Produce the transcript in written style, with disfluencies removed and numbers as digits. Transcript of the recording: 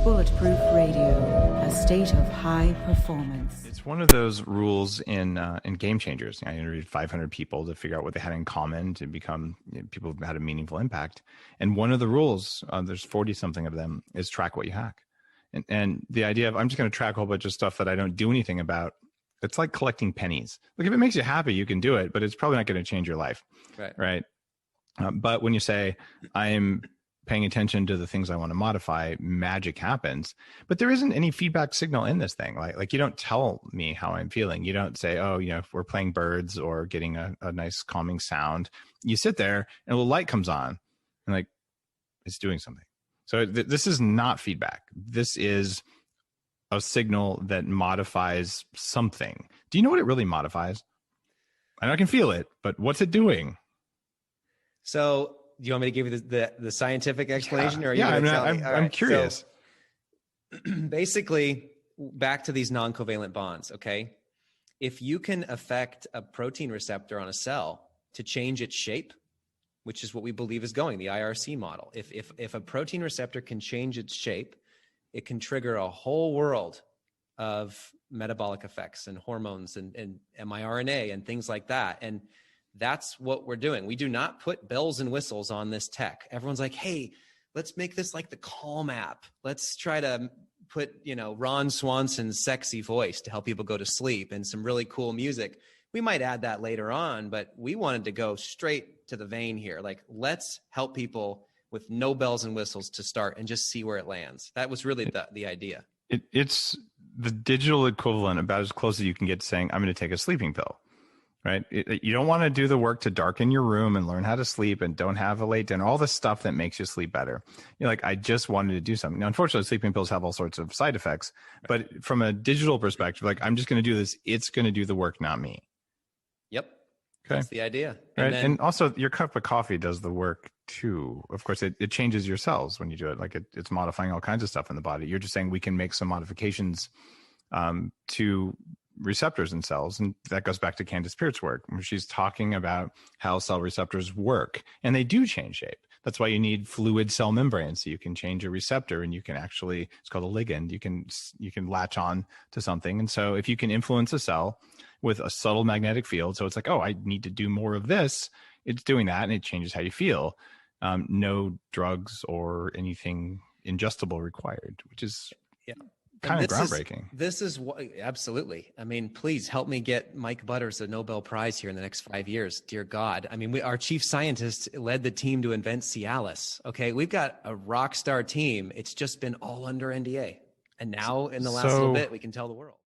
Bulletproof Radio, a state of high performance. It's one of those rules in Game Changers. I interviewed 500 people to figure out what they had in common to become people who had a meaningful impact. And one of the rules, there's 40 something of them, is track what you hack. And the idea of I'm just going to track a whole bunch of stuff that I don't do anything about. It's like collecting pennies. Like if it makes you happy, you can do it, but it's probably not going to change your life. Right. But when you say I'm paying attention to the things I want to modify, magic happens. But there isn't any feedback signal in this thing. Like you don't tell me how I'm feeling. You don't say, oh, if we're playing birds or getting a nice calming sound. You sit there and a little light comes on and like it's doing something. So this is not feedback. This is a signal that modifies something. Do you know what it really modifies? I know I can feel it, but what's it doing? So do you want me to give you the scientific explanation? Or I'm curious. So, basically, back to these non-covalent bonds, okay? If you can affect a protein receptor on a cell to change its shape, which is what we believe is going, the IRC model. If a protein receptor can change its shape, it can trigger a whole world of metabolic effects and hormones and miRNA and things like that. And that's what we're doing. We do not put bells and whistles on this tech. Everyone's like, hey, let's make this like the Calm app. Let's try to put, Ron Swanson's sexy voice to help people go to sleep and some really cool music. We might add that later on, but we wanted to go straight to the vein here. Like, let's help people with no bells and whistles to start and just see where it lands. That was really the idea. It's the digital equivalent, about as close as you can get to saying, I'm going to take a sleeping pill. Right? You don't want to do the work to darken your room and learn how to sleep and don't have a late dinner, all the stuff that makes you sleep better. You're like, I just wanted to do something. Now, unfortunately, sleeping pills have all sorts of side effects, but from a digital perspective, like I'm just going to do this. It's going to do the work, not me. Yep. Okay. That's the idea. Right. And also your cup of coffee does the work too. Of course, it changes your cells when you do it. Like it's modifying all kinds of stuff in the body. You're just saying we can make some modifications to receptors in cells. And that goes back to Candace Peart's work, where she's talking about how cell receptors work and they do change shape. That's why you need fluid cell membranes. So you can change a receptor and you can actually, it's called a ligand. You can latch on to something. And so if you can influence a cell with a subtle magnetic field, so it's like, oh, I need to do more of this. It's doing that and it changes how you feel. No drugs or anything ingestible required, which is kind of groundbreaking. This is what, absolutely. I mean, please help me get Mike Butters a Nobel Prize here in the next 5 years. Dear God. I mean, our chief scientist led the team to invent Cialis. Okay. We've got a rock star team. It's just been all under NDA. And now in the last little bit, we can tell the world.